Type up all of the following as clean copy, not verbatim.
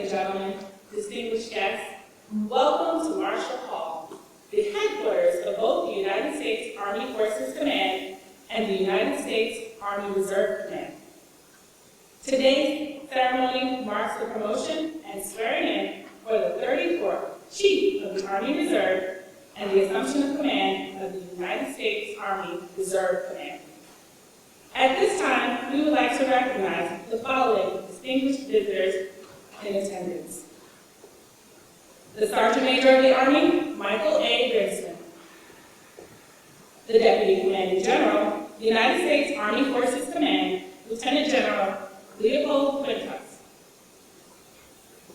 and gentlemen, distinguished guests, welcome to Marshall Hall, the headquarters of both the United States Army Forces Command and the United States Army Reserve Command. Today's ceremony marks the promotion and swearing in for the 34th Chief of the Army Reserve and the assumption of command of the United States Army Reserve Command. At this time, we would like to recognize the following distinguished visitors in attendance. The Sergeant Major of the Army, Michael A. Grimson. The Deputy Commanding General, United States Army Forces Command, Lieutenant General Leopold Quintas.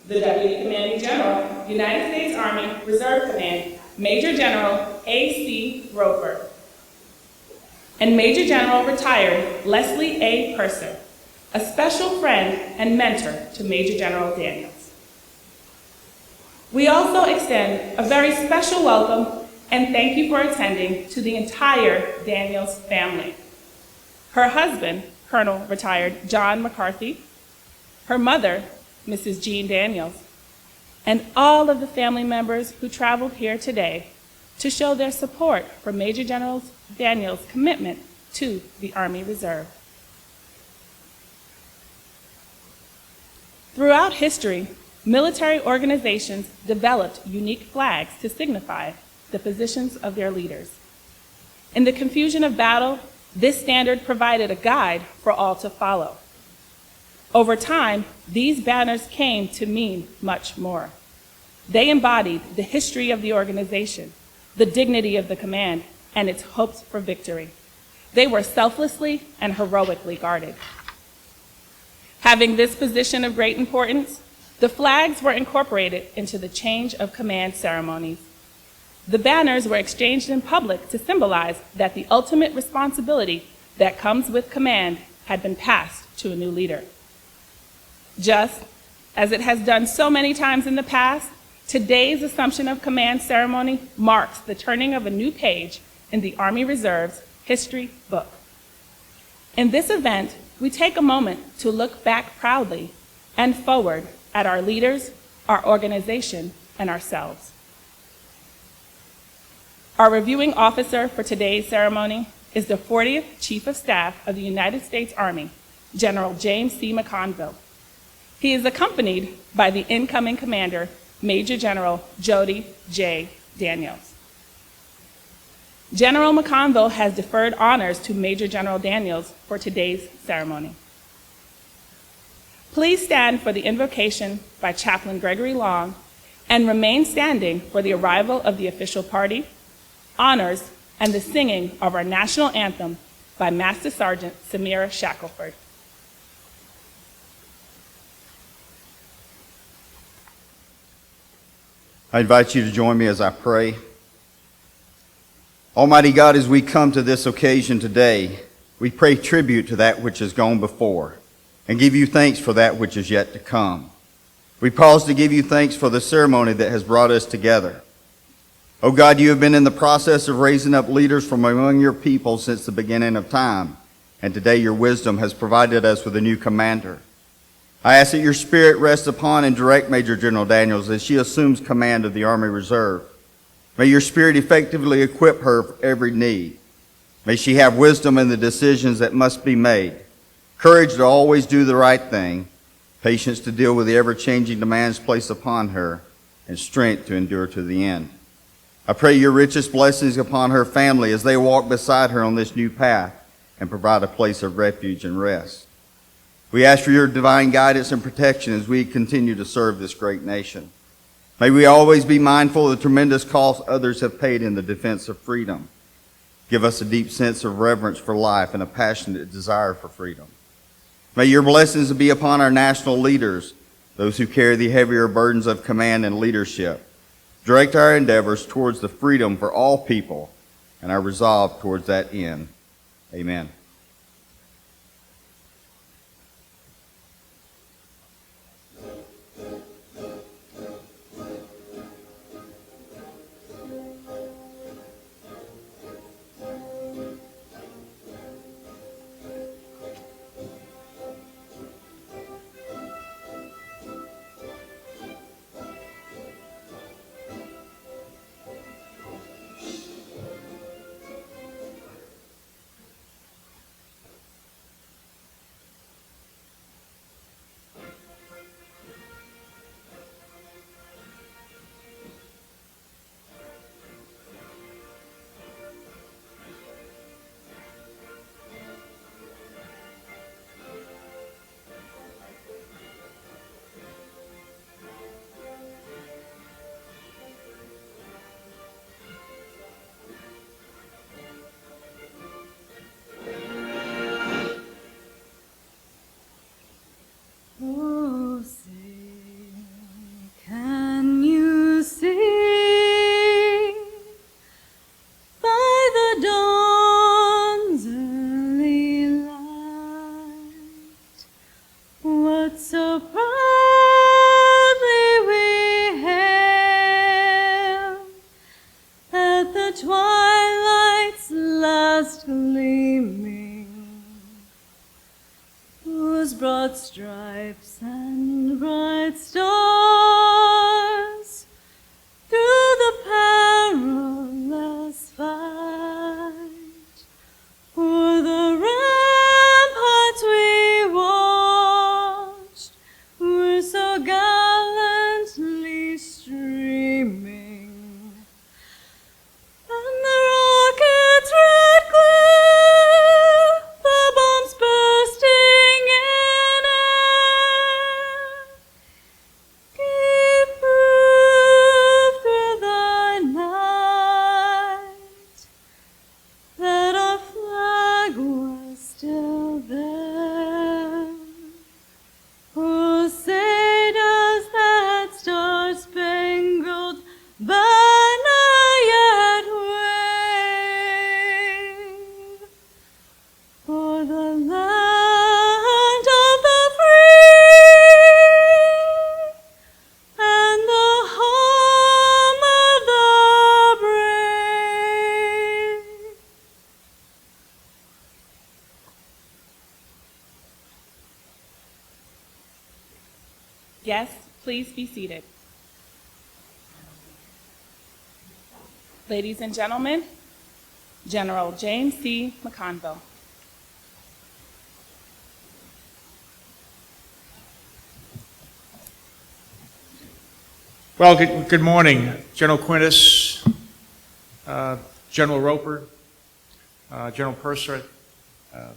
The Deputy Commanding General, United States Army Reserve Command, Major General A.C. Roper. And Major General retired Leslie A. Purser, a special friend and mentor to Major General Daniels. We also extend a very special welcome and thank you for attending to the entire Daniels family. Her husband, Colonel retired John McCarthy, her mother, Mrs. Jean Daniels, and all of the family members who traveled here today to show their support for Major General Daniels' commitment to the Army Reserve. Throughout history, military organizations developed unique flags to signify the positions of their leaders. In the confusion of battle, this standard provided a guide for all to follow. Over time, these banners came to mean much more. They embodied the history of the organization, the dignity of the command, and its hopes for victory. They were selflessly and heroically guarded. Having this position of great importance, the flags were incorporated into the change of command ceremonies. The banners were exchanged in public to symbolize that the ultimate responsibility that comes with command had been passed to a new leader. Just as it has done so many times in the past, today's Assumption of Command ceremony marks the turning of a new page in the Army Reserve's history book. In this event, we take a moment to look back proudly and forward at our leaders, our organization, and ourselves. Our reviewing officer for today's ceremony is the 40th Chief of Staff of the United States Army, General James C. McConville. He is accompanied by the incoming commander, Major General Jody J. Daniels. General McConville has deferred honors to Major General Daniels for today's ceremony. Please stand for the invocation by Chaplain Gregory Long and remain standing for the arrival of the official party, honors, and the singing of our national anthem by Master Sergeant Samira Shackelford. I invite you to join me as I pray. Almighty God, as we come to this occasion today, we pay tribute to that which has gone before and give you thanks for that which is yet to come. We pause to give you thanks for the ceremony that has brought us together. Oh God, you have been in the process of raising up leaders from among your people since the beginning of time, and today your wisdom has provided us with a new commander. I ask that your spirit rest upon and direct Major General Daniels as she assumes command of the Army Reserve. May your spirit effectively equip her for every need. May she have wisdom in the decisions that must be made, courage to always do the right thing, patience to deal with the ever-changing demands placed upon her, and strength to endure to the end. I pray your richest blessings upon her family as they walk beside her on this new path and provide a place of refuge and rest. We ask for your divine guidance and protection as we continue to serve this great nation. May we always be mindful of the tremendous cost others have paid in the defense of freedom. Give us a deep sense of reverence for life and a passionate desire for freedom. May your blessings be upon our national leaders, those who carry the heavier burdens of command and leadership. Direct our endeavors towards the freedom for all people and our resolve towards that end. Amen. that so proudly we hail, at the twilight's last gleaming, whose broad stripes and bright stars through the perilous fight o'er the ramparts we watched were so gallantly streaming, and the rocket's red glare, the bombs bursting in air, gave proof through the night that our flag was still there. Oh, say does that star-spangled banner yet wave for the land of the free and the home of the brave? Guests, please be seated. Ladies and gentlemen, General James C. McConville. Well, good morning, General Quintus, General Roper, General Purser.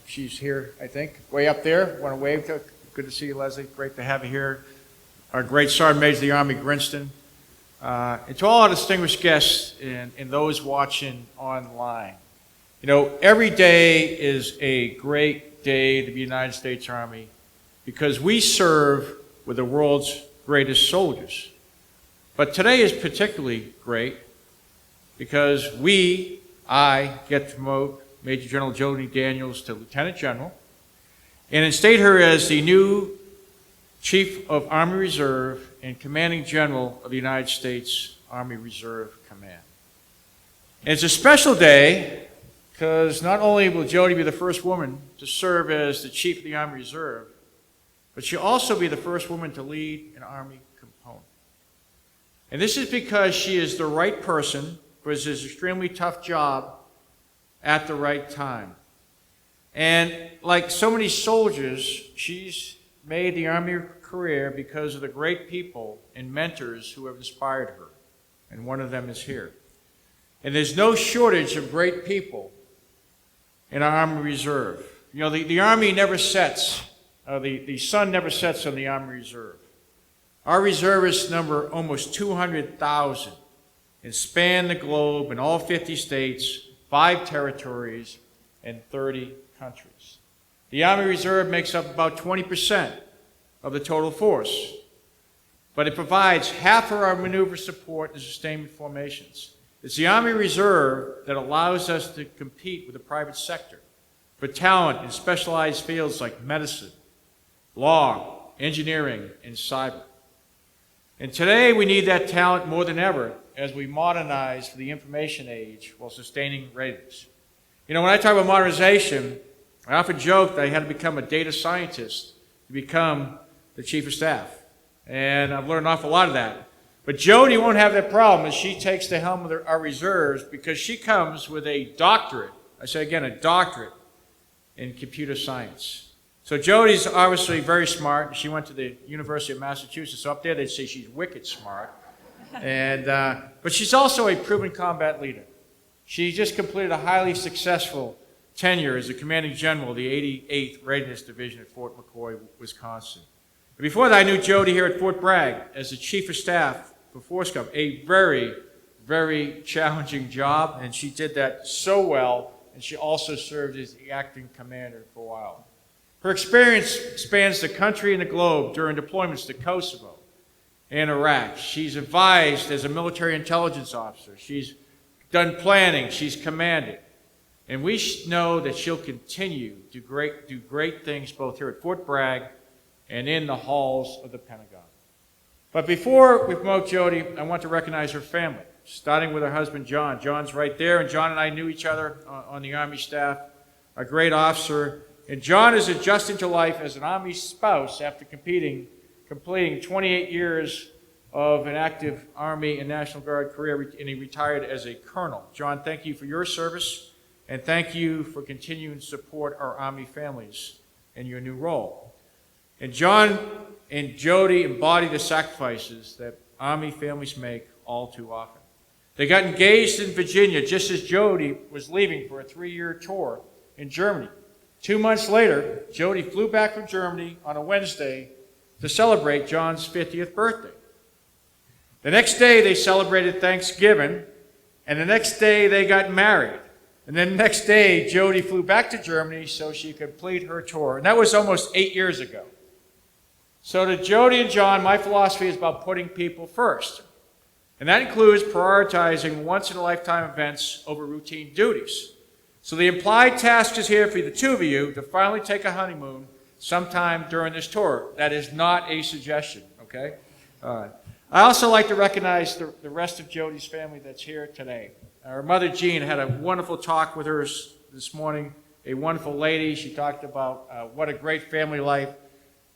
She's here, I think, way up there. Want to wave to? Good to see you, Leslie. Great to have you here. Our great Sergeant Major of the Army, Grinston. And to all our distinguished guests and those watching online. You know, every day is a great day to be United States Army because we serve with the world's greatest soldiers. But today is particularly great because I get to promote Major General Jody Daniels to Lieutenant General and instate her as the new Chief of Army Reserve and Commanding General of the United States Army Reserve Command. And it's a special day because not only will Jody be the first woman to serve as the Chief of the Army Reserve, but she'll also be the first woman to lead an Army component. And this is because she is the right person for this extremely tough job at the right time. And like so many soldiers, she's made the Army career because of the great people and mentors who have inspired her. And one of them is here. And there's no shortage of great people in our Army Reserve. You know, the Army never sets, the sun never sets on the Army Reserve. Our reservists number almost 200,000 and span the globe in all 50 states, 5 territories, and 30 countries. The Army Reserve makes up about 20% of the total force, but it provides half of our maneuver support and sustainment formations. It's the Army Reserve that allows us to compete with the private sector for talent in specialized fields like medicine, law, engineering, and cyber. And today we need that talent more than ever as we modernize for the information age while sustaining readiness. You know, when I talk about modernization, I often joke that I had to become a data scientist to become the Chief of Staff. And I've learned an awful lot of that. But Jody won't have that problem as she takes the helm of our reserves because she comes with a doctorate, I say again, a doctorate in computer science. So Jody's obviously very smart. She went to the University of Massachusetts. So up there they'd say she's wicked smart. And, but she's also a proven combat leader. She just completed a highly successful tenure as the commanding general of the 88th Readiness Division at Fort McCoy, Wisconsin. But before that, I knew Jody here at Fort Bragg as the Chief of Staff for Force Gov, a very, very challenging job, and she did that so well, and she also served as the acting commander for a while. Her experience spans the country and the globe during deployments to Kosovo and Iraq. She's advised as a military intelligence officer. She's done planning. She's commanded. And we know that she'll continue to do great things both here at Fort Bragg and in the halls of the Pentagon. But before we promote Jody, I want to recognize her family, starting with her husband, John. John's right there, and John and I knew each other on the Army staff, a great officer. And John is adjusting to life as an Army spouse after completing 28 years of an active Army and National Guard career, and he retired as a colonel. John, thank you for your service, and thank you for continuing to support our Army families in your new role. And John and Jody embody the sacrifices that Army families make all too often. They got engaged in Virginia just as Jody was leaving for a 3-year tour in Germany. 2 months later, Jody flew back from Germany on a Wednesday to celebrate John's 50th birthday. The next day, they celebrated Thanksgiving, and the next day, they got married. And then the next day, Jody flew back to Germany so she could complete her tour. And that was almost 8 years ago. So to Jody and John, my philosophy is about putting people first. And that includes prioritizing once-in-a-lifetime events over routine duties. So the implied task is here for the two of you to finally take a honeymoon sometime during this tour. That is not a suggestion, okay? All right. I also like to recognize the rest of Jody's family that's here today. Her mother, Jean, had a wonderful talk with her this morning, a wonderful lady. She talked about what a great family life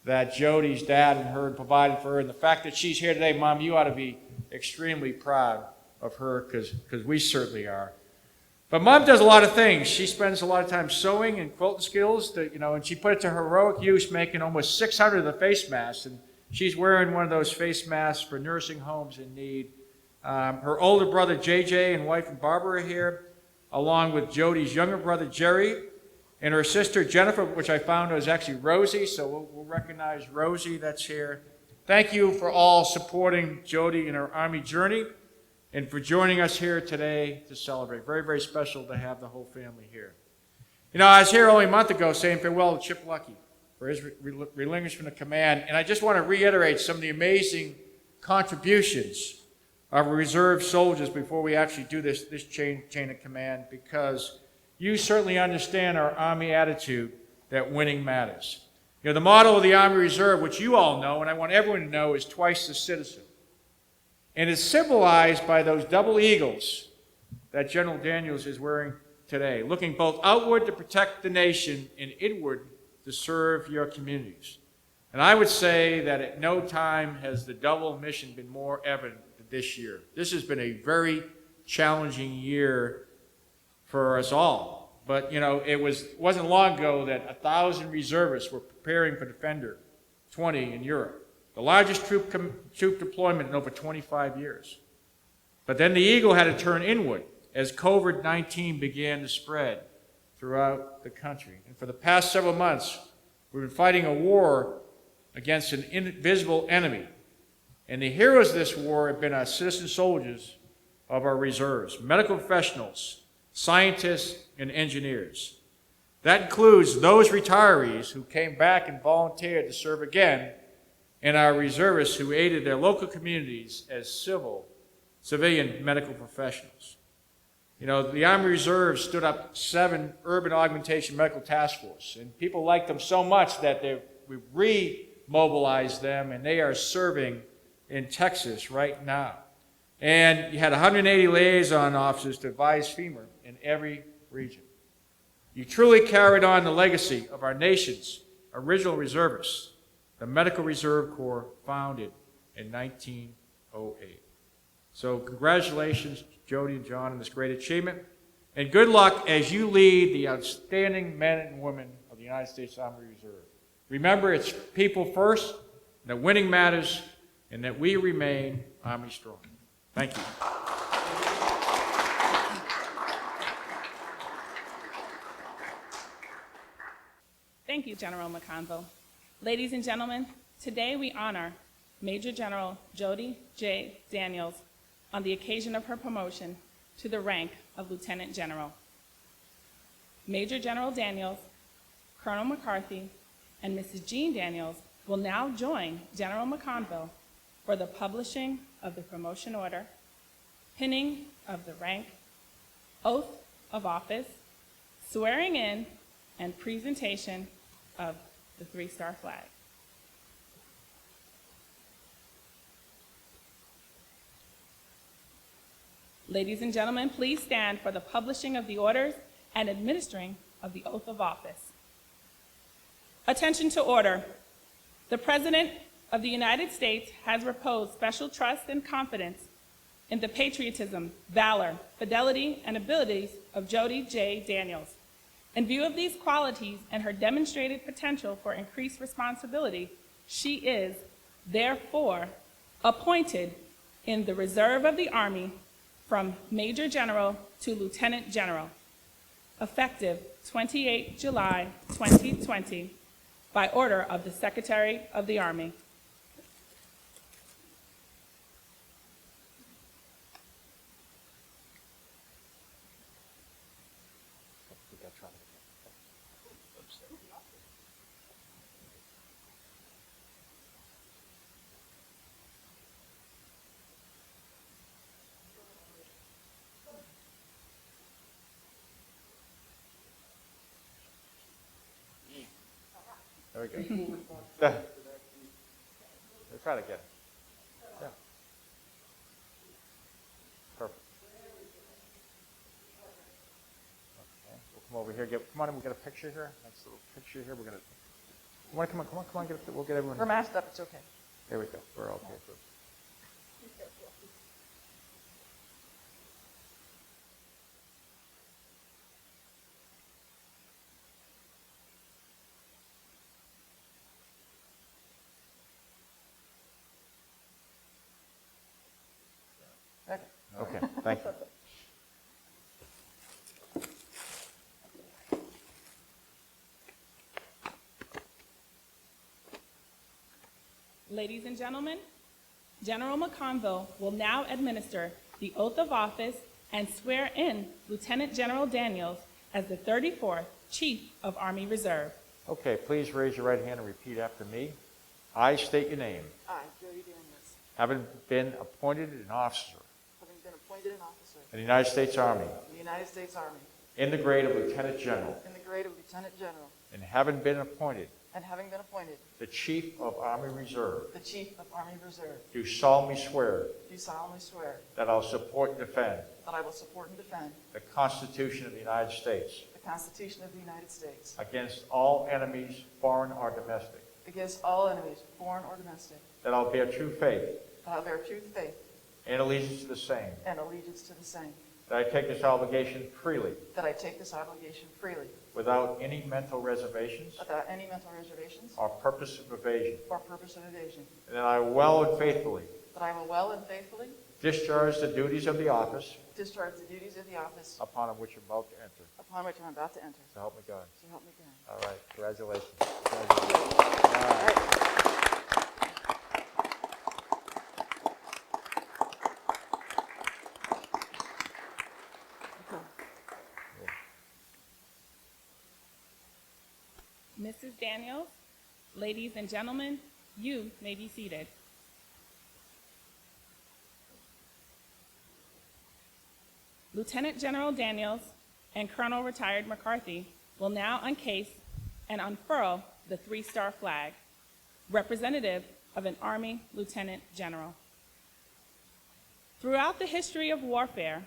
that Jody's dad and her had provided for her. And the fact that she's here today, Mom, you ought to be extremely proud of her because we certainly are. But Mom does a lot of things. She spends a lot of time sewing and quilting skills, and she put it to heroic use, making almost 600 of the face masks. And she's wearing one of those face masks for nursing homes in need. Her older brother, JJ, and wife, Barbara, are here, along with Jody's younger brother, Jerry, and her sister, Jennifer, which I found was actually Rosie, so we'll recognize Rosie that's here. Thank you for all supporting Jody in her Army journey and for joining us here today to celebrate. Very, very special to have the whole family here. I was here only a month ago saying farewell to Chip Lucky for his relinquishment of command, and I just want to reiterate some of the amazing contributions of reserve soldiers before we actually do this chain of command, because you certainly understand our Army attitude that winning matters. The motto of the Army Reserve, which you all know, and I want everyone to know, is twice the citizen. And it's symbolized by those double eagles that General Daniels is wearing today, looking both outward to protect the nation and inward to serve your communities. And I would say that at no time has the double mission been more evident than this year. This has been a very challenging year for us all. But, it wasn't long ago that 1,000 reservists were preparing for Defender 20 in Europe, the largest troop deployment in over 25 years. But then the eagle had to turn inward as COVID-19 began to spread throughout the country. And for the past several months, we've been fighting a war against an invisible enemy. And the heroes of this war have been our citizen soldiers of our reserves, medical professionals, scientists, and engineers. That includes those retirees who came back and volunteered to serve again, and our reservists who aided their local communities as civilian medical professionals. The Army Reserve stood up 7 urban augmentation medical task force, and people liked them so much that we remobilized them, and they are serving in Texas right now. And you had 180 liaison officers to advise FEMA in every region. You truly carried on the legacy of our nation's original reservists, the Medical Reserve Corps, founded in 1908. So congratulations, Jody and John, on this great achievement. And good luck as you lead the outstanding men and women of the United States Army Reserve. Remember, it's people first, that winning matters, and that we remain Army strong. Thank you. Thank you, General McConville. Ladies and gentlemen, today we honor Major General Jody J. Daniels on the occasion of her promotion to the rank of Lieutenant General. Major General Daniels, Colonel McCarthy, and Mrs. Jean Daniels will now join General McConville for the publishing of the promotion order, pinning of the rank, oath of office, swearing in, and presentation of the 3-star flag. Ladies and gentlemen, please stand for the publishing of the orders and administering of the oath of office. Attention to order. The President of the United States has reposed special trust and confidence in the patriotism, valor, fidelity, and abilities of Jody J. Daniels. In view of these qualities and her demonstrated potential for increased responsibility, she is, therefore, appointed in the Reserve of the Army from Major General to Lieutenant General, effective 28 July 2020, by order of the Secretary of the Army. There we go. Let's try to get it. Yeah. Perfect. Okay. We'll come over here. Come on in. We'll get a picture here. Nice little picture here. We're gonna. Come on. We'll get everyone. We're masked up, it's okay. There we go. We're okay. Okay, thank you. Ladies and gentlemen, General McConville will now administer the oath of office and swear in Lieutenant General Daniels as the 34th Chief of Army Reserve. Okay, please raise your right hand and repeat after me. I state your name. I, Jody Daniels, Having been appointed an officer having been appointed an officer in the United States Army in the United States Army in the grade of Lieutenant General, in the grade of Lieutenant General, and having been appointed and having been appointed the Chief of Army Reserve, the Chief of Army Reserve, do solemnly swear do solemnly swear that I will support and defend that I will support and defend the Constitution of the United States the Constitution of the United States against all enemies, foreign or domestic, against all enemies, foreign or domestic, that I will bear true faith that I will bear true faith and allegiance to the same, and allegiance to the same, that I take this obligation freely that I take this obligation freely without any mental reservations without any mental reservations or purpose of evasion, or purpose of evasion, and that I will well and faithfully that I will well and faithfully discharge the duties of the office discharge the duties of the office upon which I'm about to enter. upon which I'm about to enter. So help me God. So help me God. All right, congratulations. All right. Mrs. Daniels, ladies and gentlemen, you may be seated. Lieutenant General Daniels and Colonel Retired McCarthy will now uncase and unfurl the 3-star flag, representative of an Army Lieutenant General. Throughout the history of warfare,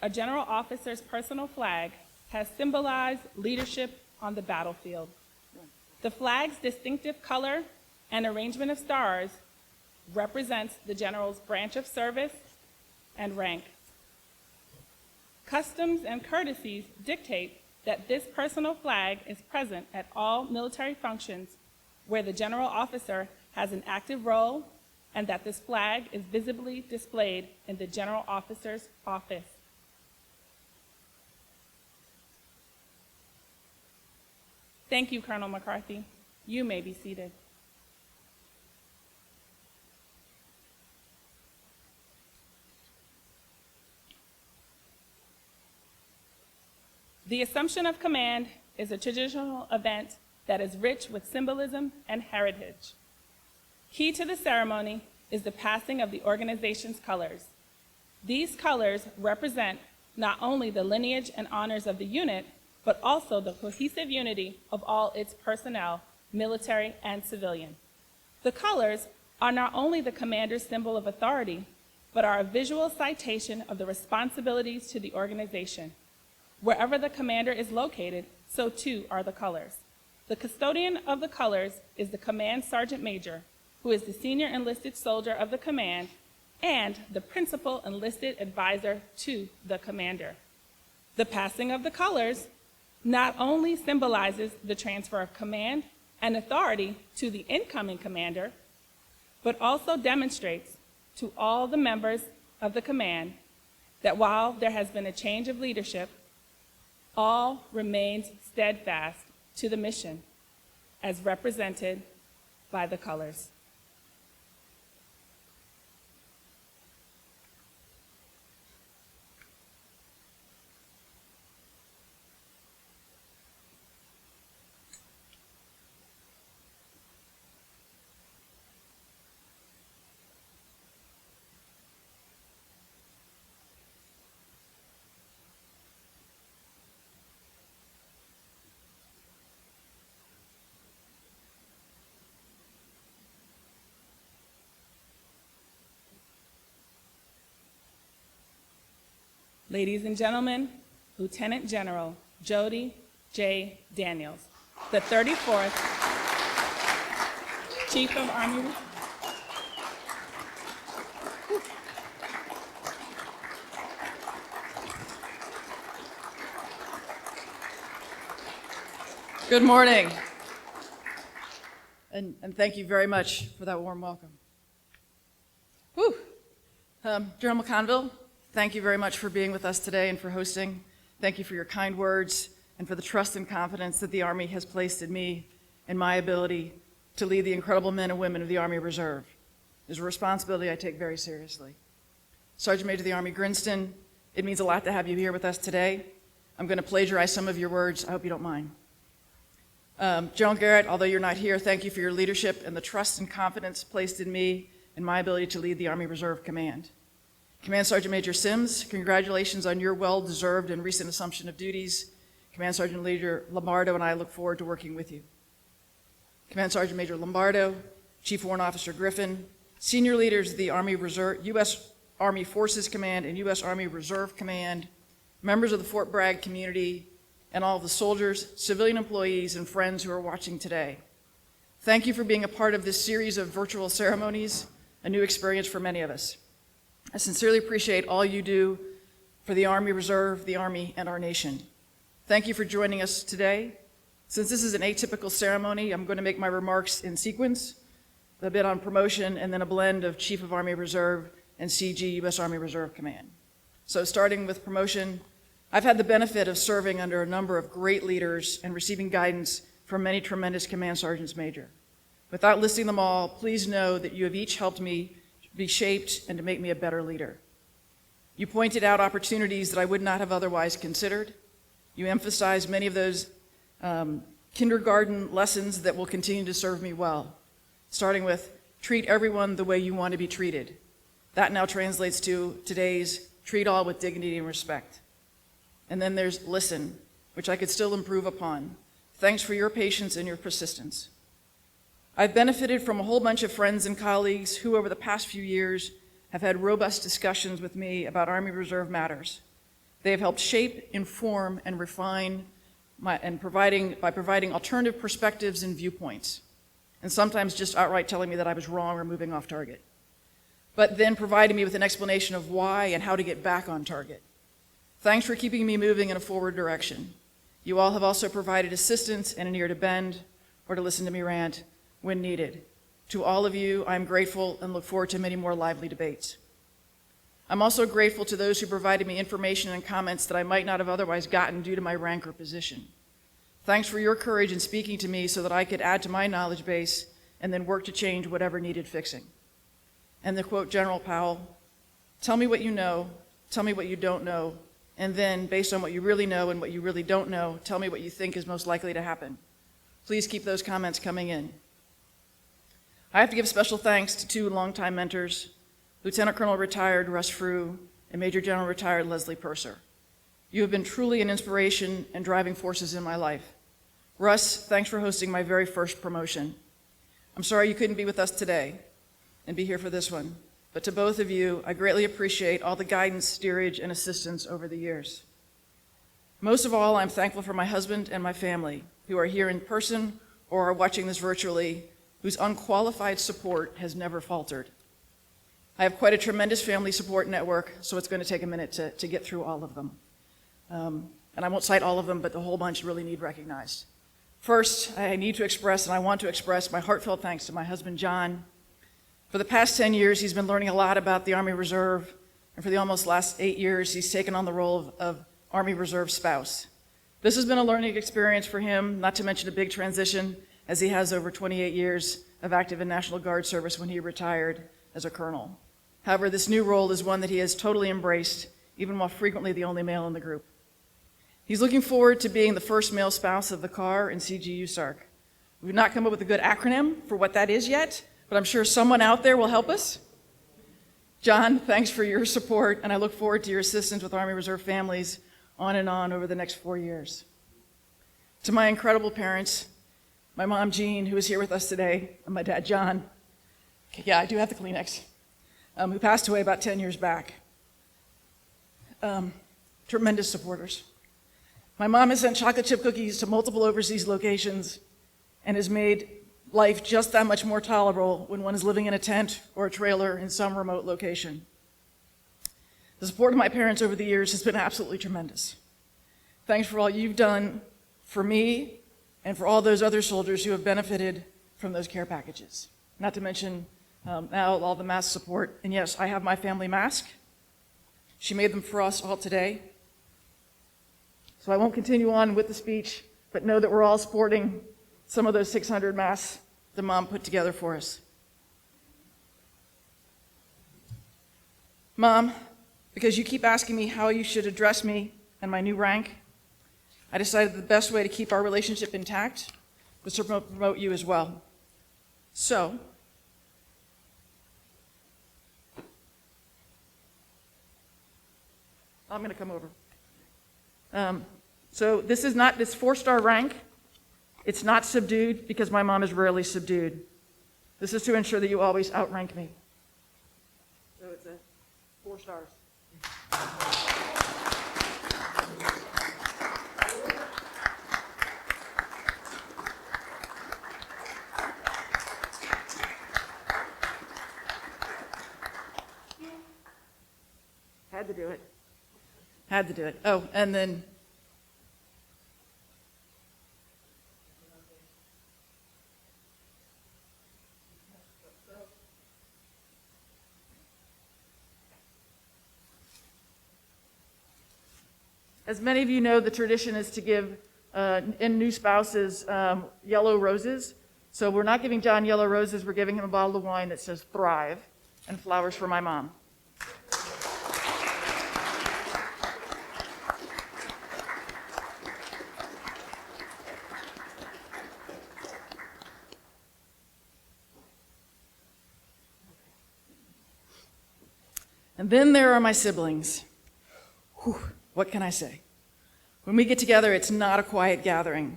a general officer's personal flag has symbolized leadership on the battlefield. The flag's distinctive color and arrangement of stars represents the general's branch of service and rank. Customs and courtesies dictate that this personal flag is present at all military functions where the general officer has an active role, and that this flag is visibly displayed in the general officer's office. Thank you, Colonel McCarthy. You may be seated. The assumption of command is a traditional event that is rich with symbolism and heritage. Key to the ceremony is the passing of the organization's colors. These colors represent not only the lineage and honors of the unit, but also the cohesive unity of all its personnel, military and civilian. The colors are not only the commander's symbol of authority, but are a visual citation of the responsibilities to the organization. Wherever the commander is located, so too are the colors. The custodian of the colors is the command sergeant major, who is the senior enlisted soldier of the command and the principal enlisted advisor to the commander. The passing of the colors not only symbolizes the transfer of command and authority to the incoming commander, but also demonstrates to all the members of the command that while there has been a change of leadership, all remains steadfast to the mission as represented by the colors. Ladies and gentlemen, Lieutenant General Jody J. Daniels, the 34th Chief of Army. Good morning. And thank you very much for that warm welcome. Whew. General McConville, thank you very much for being with us today and for hosting. Thank you for your kind words and for the trust and confidence that the Army has placed in me and my ability to lead the incredible men and women of the Army Reserve. It is a responsibility I take very seriously. Sergeant Major of the Army Grinston, it means a lot to have you here with us today. I'm going to plagiarize some of your words. I hope you don't mind. General Garrett, although you're not here, thank you for your leadership and the trust and confidence placed in me and my ability to lead the Army Reserve Command. Command Sergeant Major Sims, congratulations on your well-deserved and recent assumption of duties. Command Sergeant Major Lombardo and I look forward to working with you. Command Sergeant Major Lombardo, Chief Warrant Officer Griffin, senior leaders of the Army Reserve, U.S. Army Forces Command and U.S. Army Reserve Command, members of the Fort Bragg community, and all of the soldiers, civilian employees, and friends who are watching today. Thank you for being a part of this series of virtual ceremonies, a new experience for many of us. I sincerely appreciate all you do for the Army Reserve, the Army, and our nation. Thank you for joining us today. Since this is an atypical ceremony, I'm going to make my remarks in sequence, a bit on promotion, and then a blend of Chief of Army Reserve and CG, U.S. Army Reserve Command. So starting with promotion, I've had the benefit of serving under a number of great leaders and receiving guidance from many tremendous command sergeants major. Without listing them all, please know that you have each helped me be shaped and to make me a better leader. You pointed out opportunities that I would not have otherwise considered. You emphasized many of those kindergarten lessons that will continue to serve me well, starting with treat everyone the way you want to be treated. That now translates to today's treat all with dignity and respect. And then there's listen, which I could still improve upon. Thanks for your patience and your persistence. I've benefited from a whole bunch of friends and colleagues who over the past few years have had robust discussions with me about Army Reserve matters. They have helped shape, inform, and refine by providing alternative perspectives and viewpoints, and sometimes just outright telling me that I was wrong or moving off target, but then providing me with an explanation of why and how to get back on target. Thanks for keeping me moving in a forward direction. You all have also provided assistance and an ear to bend or to listen to me rant when needed. To all of you, I'm grateful and look forward to many more lively debates. I'm also grateful to those who provided me information and comments that I might not have otherwise gotten due to my rank or position. Thanks for your courage in speaking to me so that I could add to my knowledge base and then work to change whatever needed fixing. And to quote General Powell, tell me what you know, tell me what you don't know, and then, based on what you really know and what you really don't know, tell me what you think is most likely to happen. Please keep those comments coming in. I have to give special thanks to two longtime mentors, Lieutenant Colonel retired Russ Frew and Major General retired Leslie Purser. You have been truly an inspiration and driving forces in my life. Russ, thanks for hosting my very first promotion. I'm sorry you couldn't be with us today and be here for this one, but to both of you, I greatly appreciate all the guidance, steerage, and assistance over the years. Most of all, I'm thankful for my husband and my family, who are here in person or are watching this virtually, whose unqualified support has never faltered. I have quite a tremendous family support network, so it's going to take a minute to get through all of them. And I won't cite all of them, but the whole bunch really need recognized. First, I need to express, and I want to express, my heartfelt thanks to my husband, John. For the past 10 years, he's been learning a lot about the Army Reserve, and for the almost last 8 years, he's taken on the role of Army Reserve spouse. This has been a learning experience for him, not to mention a big transition, as he has over 28 years of active and National Guard service when he retired as a colonel. However, this new role is one that he has totally embraced, even while frequently the only male in the group. He's looking forward to being the first male spouse of the CAR and CGU SARC. We've not come up with a good acronym for what that is yet, but I'm sure someone out there will help us. John, thanks for your support, and I look forward to your assistance with Army Reserve families on and on over the next 4 years. To my incredible parents, my mom, Jean, who is here with us today, and my dad, John. Okay, yeah, I do have the Kleenex. Who passed away about 10 years back. Tremendous supporters. My mom has sent chocolate chip cookies to multiple overseas locations and has made life just that much more tolerable when one is living in a tent or a trailer in some remote location. The support of my parents over the years has been absolutely tremendous. Thanks for all you've done for me and for all those other soldiers who have benefited from those care packages. Not to mention now all the mask support. And yes, I have my family mask. She made them for us all today. So I won't continue on with the speech, but know that we're all sporting some of those 600 masks that Mom put together for us. Mom, because you keep asking me how you should address me and my new rank, I decided the best way to keep our relationship intact was to promote you as well. So, I'm going to come over. So this is not this 4-star rank. It's not subdued because my mom is rarely subdued. This is to ensure that you always outrank me. So it's a 4 stars. Had to do it. Had to do it. Oh, and then as many of you know, the tradition is to give new spouses yellow roses. So we're not giving John yellow roses, we're giving him a bottle of wine that says Thrive and flowers for my mom. And then there are my siblings. Whew, what can I say? When we get together, it's not a quiet gathering.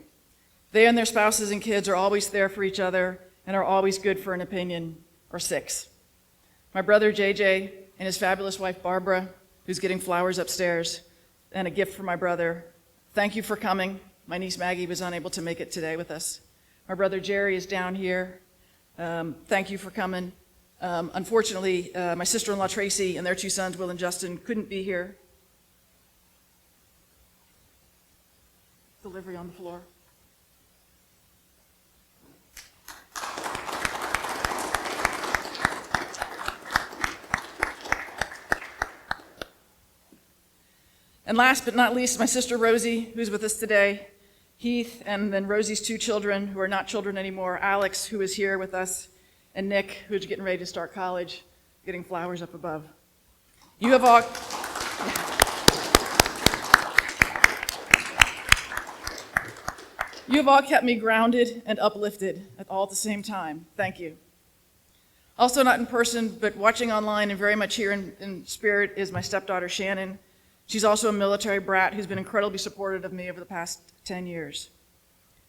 They and their spouses and kids are always there for each other and are always good for an opinion or 6. My brother JJ and his fabulous wife Barbara, who's getting flowers upstairs, and a gift for my brother. Thank you for coming. My niece Maggie was unable to make it today with us. My brother Jerry is down here. Thank you for coming. Unfortunately, my sister-in-law Tracy and their 2 sons, Will and Justin, couldn't be here. Delivery on the floor. And last but not least, my sister Rosie, who's with us today, Heath, and then Rosie's 2 children, who are not children anymore, Alex, who is here with us, and Nick, who's getting ready to start college, getting flowers up above. You have all... You have all kept me grounded and uplifted all at the same time. Thank you. Also not in person, but watching online and very much here in spirit is my stepdaughter, Shannon. She's also a military brat who's been incredibly supportive of me over the past 10 years.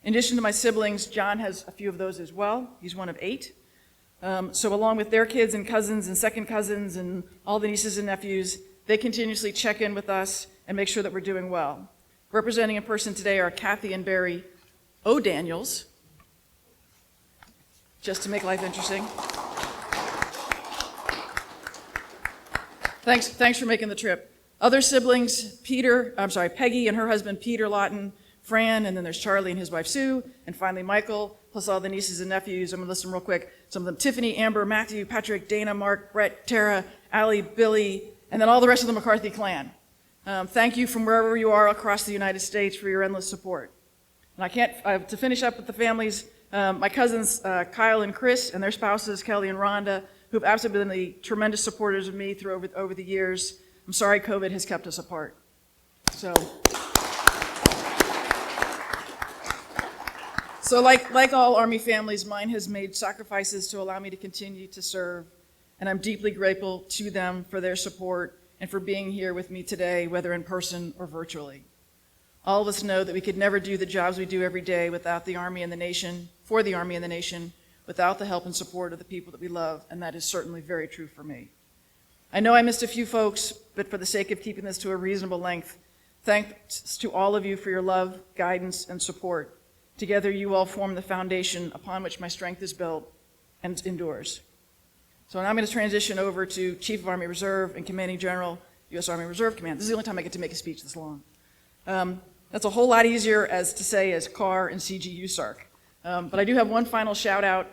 In addition to my siblings, John has a few of those as well. He's one of 8. So along with their kids and cousins and second cousins and all the nieces and nephews, they continuously check in with us and make sure that we're doing well. Representing in person today are Kathy and Barry O'Daniels, just to make life interesting. Thanks for making the trip. Other siblings, Peggy and her husband Peter Lawton, Fran, and then there's Charlie and his wife Sue, and finally Michael, plus all the nieces and nephews. I'm gonna list them real quick. Some of them: Tiffany, Amber, Matthew, Patrick, Dana, Mark, Brett, Tara, Allie, Billy, and then all the rest of the McCarthy clan. Thank you from wherever you are across the United States for your endless support. And to finish up with the families, my cousins Kyle and Chris and their spouses Kelly and Rhonda, who've absolutely been the tremendous supporters of me through over the years. I'm sorry COVID has kept us apart. So like all Army families, mine has made sacrifices to allow me to continue to serve, and I'm deeply grateful to them for their support and for being here with me today, whether in person or virtually. All of us know that we could never do the jobs we do every day without the Army and the nation, for the Army and the nation, without the help and support of the people that we love, and that is certainly very true for me. I know I missed a few folks, but for the sake of keeping this to a reasonable length, thanks to all of you for your love, guidance, and support. Together, you all form the foundation upon which my strength is built and endures. So now I'm going to transition over to Chief of Army Reserve and Commanding General, U.S. Army Reserve Command. This is the only time I get to make a speech this long. That's a whole lot easier to say as CAR and CGU SARC. But I do have one final shout out,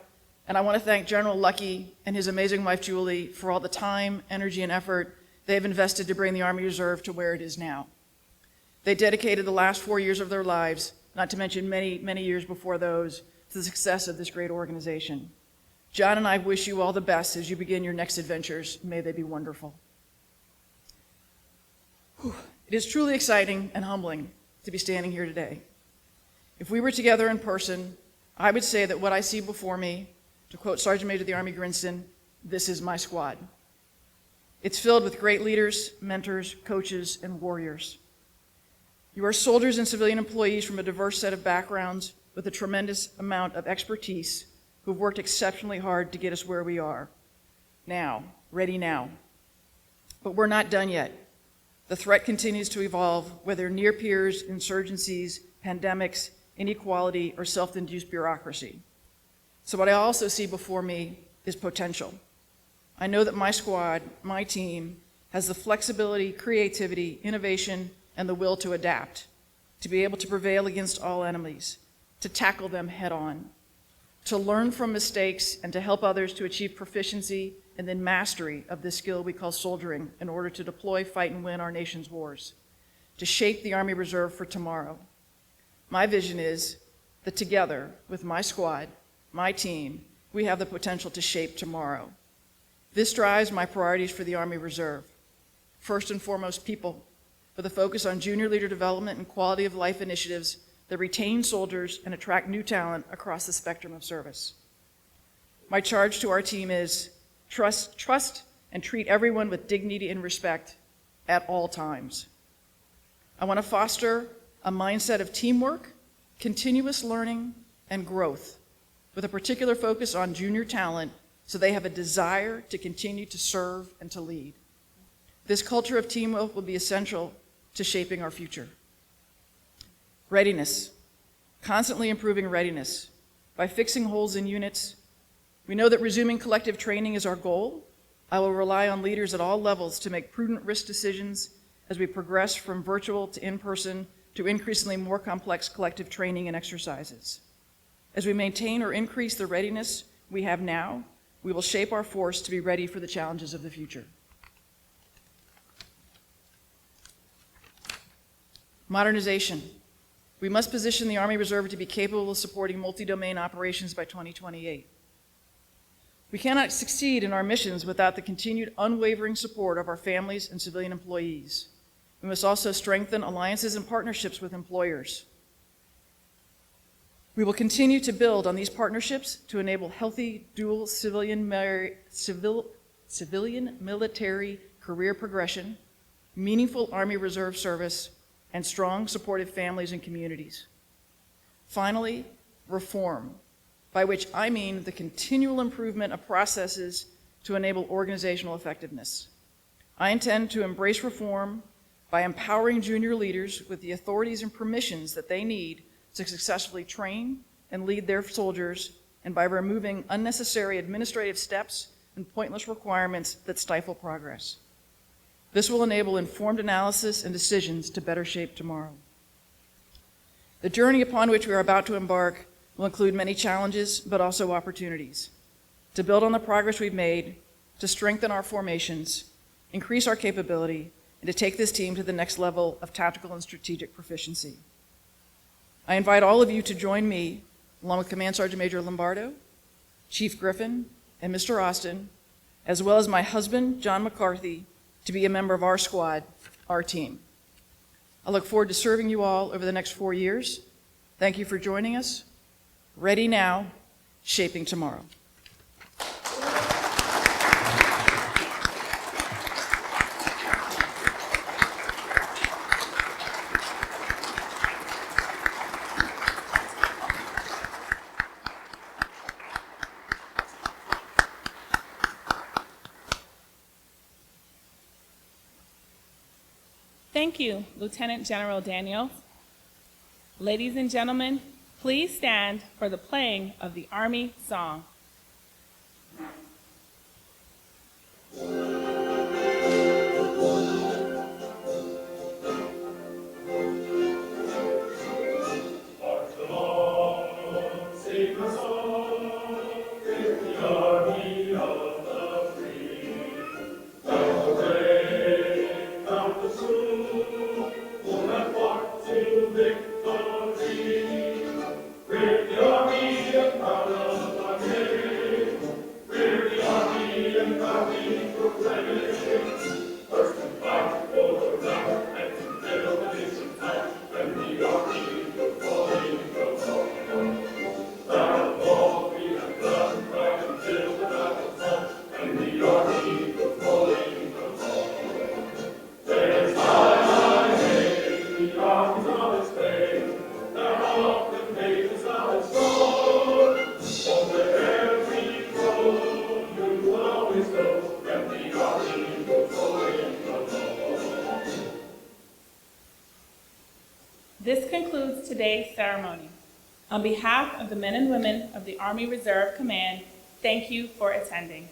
and I want to thank General Lucky and his amazing wife Julie for all the time, energy, and effort they have invested to bring the Army Reserve to where it is now. They dedicated the last 4 years of their lives, not to mention many, many years before those, to the success of this great organization. John and I wish you all the best as you begin your next adventures. May they be wonderful. It is truly exciting and humbling to be standing here today. If we were together in person, I would say that what I see before me, to quote Sergeant Major of the Army Grinston, this is my squad. It's filled with great leaders, mentors, coaches, and warriors. You are soldiers and civilian employees from a diverse set of backgrounds with a tremendous amount of expertise who've worked exceptionally hard to get us where we are. Now, ready now. But we're not done yet. The threat continues to evolve, whether near peers, insurgencies, pandemics, inequality, or self-induced bureaucracy. So what I also see before me is potential. I know that my squad, my team, has the flexibility, creativity, innovation, and the will to adapt, to be able to prevail against all enemies, to tackle them head on, to learn from mistakes and to help others to achieve proficiency and then mastery of this skill we call soldiering in order to deploy, fight, and win our nation's wars, to shape the Army Reserve for tomorrow. My vision is that together with my squad, my team, we have the potential to shape tomorrow. This drives my priorities for the Army Reserve. First and foremost, people, with a focus on junior leader development and quality of life initiatives that retain soldiers and attract new talent across the spectrum of service. My charge to our team is trust and treat everyone with dignity and respect at all times. I want to foster a mindset of teamwork, continuous learning, and growth, with a particular focus on junior talent so they have a desire to continue to serve and to lead. This culture of teamwork will be essential to shaping our future. Readiness, constantly improving readiness by fixing holes in units. We know that resuming collective training is our goal. I will rely on leaders at all levels to make prudent risk decisions as we progress from virtual to in-person to increasingly more complex collective training and exercises. As we maintain or increase the readiness we have now, we will shape our force to be ready for the challenges of the future. Modernization. We must position the Army Reserve to be capable of supporting multi-domain operations by 2028. We cannot succeed in our missions without the continued unwavering support of our families and civilian employees. We must also strengthen alliances and partnerships with employers. We will continue to build on these partnerships to enable healthy dual civilian-military career progression, meaningful Army Reserve service, and strong, supportive families and communities. Finally, reform. by which I mean the continual improvement of processes to enable organizational effectiveness. I intend to embrace reform by empowering junior leaders with the authorities and permissions that they need to successfully train and lead their soldiers, and by removing unnecessary administrative steps and pointless requirements that stifle progress. This will enable informed analysis and decisions to better shape tomorrow. The journey upon which we are about to embark will include many challenges, but also opportunities to build on the progress we've made, to strengthen our formations, increase our capability, and to take this team to the next level of tactical and strategic proficiency. I invite all of you to join me, along with Command Sergeant Major Lombardo, Chief Griffin, and Mr. Austin, as well as my husband, John McCarthy, to be a member of our squad, our team. I look forward to serving you all over the next 4 years. Thank you for joining us. Ready now, shaping tomorrow. Thank you, Lieutenant General Daniels. Ladies and gentlemen, please stand for the playing of the Army Song. This concludes today's ceremony. On behalf of the men and women of the Army Reserve Command, thank you for attending.